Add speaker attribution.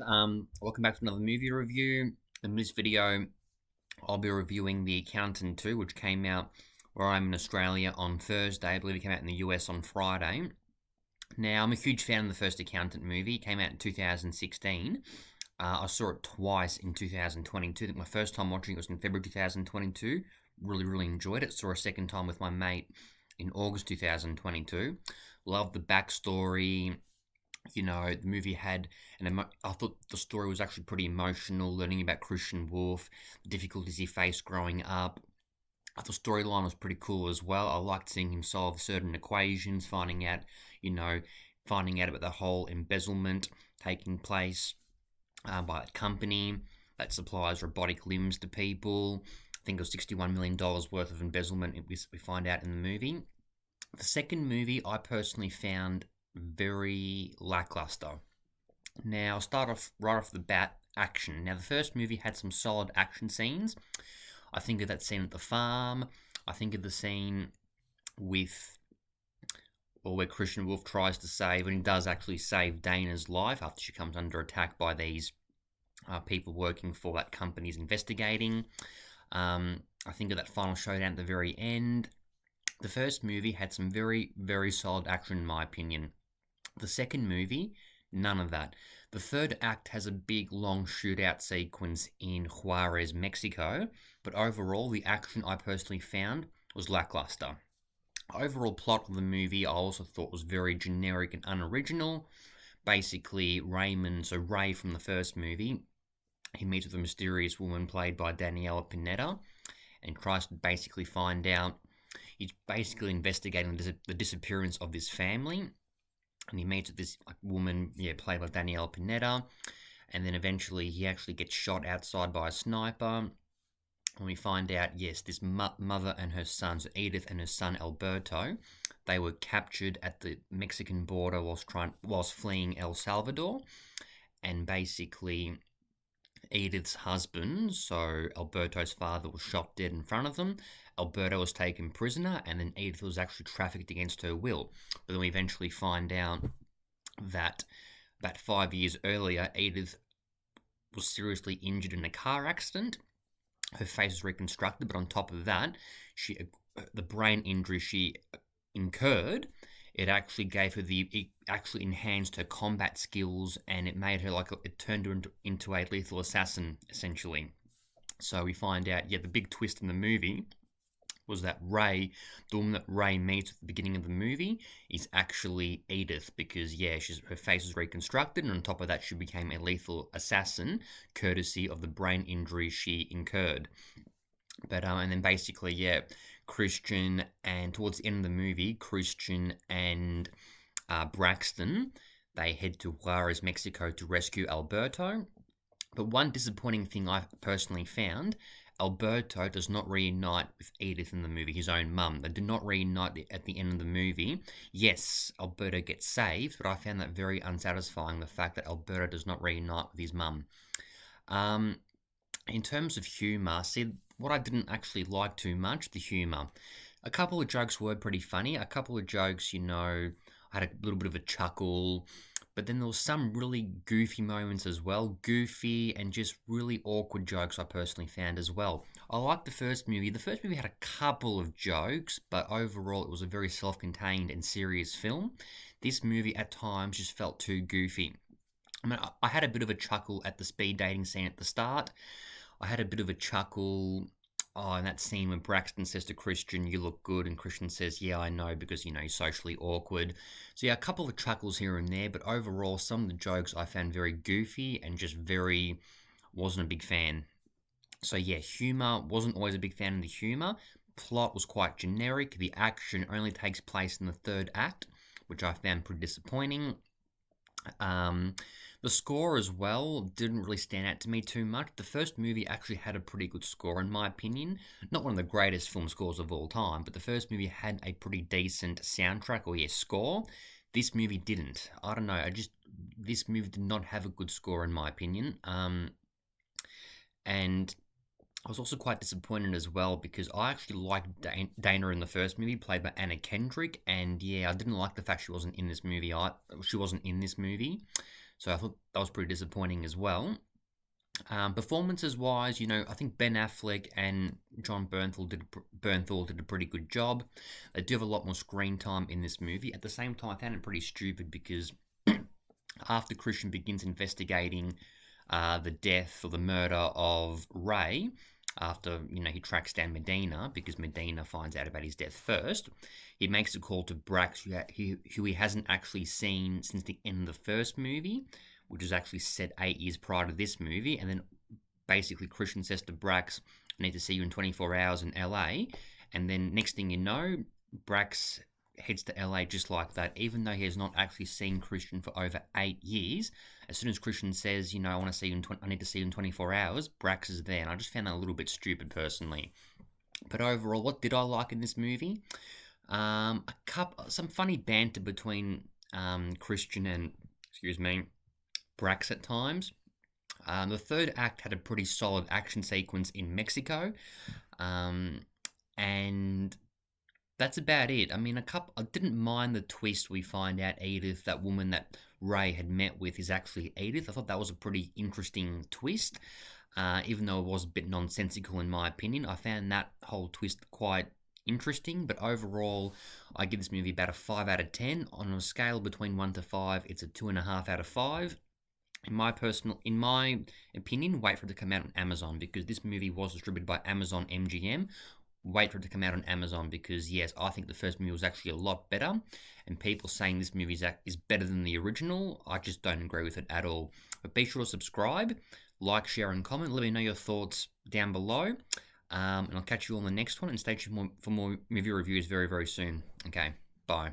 Speaker 1: Welcome back to another movie review. In this video, I'll be reviewing The Accountant 2, which came out where I'm in Australia on Thursday. I believe it came out in the US on Friday. Now, I'm a huge fan of the first Accountant movie. It came out in 2016. I saw it twice in 2022. I think my first time watching it was in February 2022. Really enjoyed it. Saw a second time with my mate in August 2022. Loved the backstory. The movie had I thought the story was actually pretty emotional, learning about Christian Wolff, the difficulties he faced growing up. I thought the storyline was pretty cool as well. I liked seeing him solve certain equations, finding out about the whole embezzlement taking place by that company that supplies robotic limbs to people. I think it was $61 million worth of embezzlement, we find out in the movie. The second movie I personally found very lackluster. Now, I'll start off right off the bat, action. Now, the first movie had some solid action scenes. I think of that scene at the farm. I think of the scene where Christian Wolff tries to save, and he does actually save Dana's life after she comes under attack by these people working for that company's investigating. I think of that final showdown at the very end. The first movie had some very solid action, in my opinion. The second movie, none of that. The third act has a big, long shootout sequence in Juarez, Mexico, but overall, the action I personally found was lackluster. Overall plot of the movie I also thought was very generic and unoriginal. Basically, Ray from the first movie, he meets with a mysterious woman played by Daniela Pineda and tries to basically find out. He's basically investigating the disappearance of this family, and he meets with this woman, played by Daniela Pineda, and then eventually he actually gets shot outside by a sniper. And we find out, yes, this mother and her son, so Edith and her son Alberto, they were captured at the Mexican border whilst fleeing El Salvador, and basically Edith's husband, so Alberto's father, was shot dead in front of them. Alberto was taken prisoner, and then Edith was actually trafficked against her will. But then we eventually find out that about 5 years earlier, Edith was seriously injured in a car accident. Her face was reconstructed, but on top of that, the brain injury she incurred, it actually enhanced her combat skills, and it made her it turned her into a lethal assassin, essentially. So we find out, the big twist in the movie was that the woman that Ray meets at the beginning of the movie, is actually Edith, because her face was reconstructed, and on top of that, she became a lethal assassin, courtesy of the brain injury she incurred. But and then basically, Christian, and towards the end of the movie, Christian and Braxton, they head to Juarez, Mexico to rescue Alberto. But one disappointing thing I personally found, Alberto does not reunite with Edith in the movie, his own mum. They do not reunite at the end of the movie. Yes, Alberto gets saved, but I found that very unsatisfying, the fact that Alberto does not reunite with his mum. In terms of humour, what I didn't actually like too much, the humour. A couple of jokes were pretty funny. A couple of jokes, I had a little bit of a chuckle. But then there was some really goofy moments as well. Goofy and just really awkward jokes I personally found as well. I liked the first movie. The first movie had a couple of jokes, but overall it was a very self-contained and serious film. This movie at times just felt too goofy. I mean, I had a bit of a chuckle at the speed dating scene at the start. I had a bit of a chuckle in that scene when Braxton says to Christian, "You look good," and Christian says, "Yeah, I know," because, he's socially awkward. So, a couple of chuckles here and there, but overall, some of the jokes I found very goofy and just wasn't a big fan. So, humour, wasn't always a big fan of the humour. Plot was quite generic. The action only takes place in the third act, which I found pretty disappointing. The score as well didn't really stand out to me too much. The first movie actually had a pretty good score, in my opinion. Not one of the greatest film scores of all time, but the first movie had a pretty decent soundtrack or score. This movie didn't. I don't know. This movie did not have a good score, in my opinion. And I was also quite disappointed as well, because I actually liked Dana in the first movie, played by Anna Kendrick, and I didn't like the fact she wasn't in this movie. So I thought that was pretty disappointing as well. Performances wise, I think Ben Affleck and John Bernthal did a pretty good job. They do have a lot more screen time in this movie. At the same time, I found it pretty stupid because after Christian begins investigating the death or the murder of Ray, after he tracks down Medina because Medina finds out about his death first, he makes a call to Brax, who he hasn't actually seen since the end of the first movie, which was actually set 8 years prior to this movie. And then basically Christian says to Brax, I need to see you in 24 hours in LA. And then next thing you know, Brax heads to LA just like that, even though he has not actually seen Christian for over 8 years. As soon as Christian says, I want to see you I need to see you in 24 hours, Brax is there. And I just found that a little bit stupid personally. But overall, what did I like in this movie? Some funny banter between Christian and, Brax at times. The third act had a pretty solid action sequence in Mexico, and that's about it. I mean, I didn't mind the twist we find out Edith, that woman that Ray had met with, is actually Edith. I thought that was a pretty interesting twist, even though it was a bit nonsensical in my opinion. I found that whole twist quite interesting, but overall, I give this movie about a 5 out of 10. On a scale between 1 to 5, it's a 2.5 out of 5. In my opinion, wait for it to come out on Amazon, because this movie was distributed by Amazon MGM. Wait for it to come out on Amazon, because yes, I think the first movie was actually a lot better, and people saying this movie is better than the original, I just don't agree with it at all. But be sure to subscribe, like, share, and comment. Let me know your thoughts down below, and I'll catch you on the next one, and stay tuned for more movie reviews very, very soon. Okay, bye.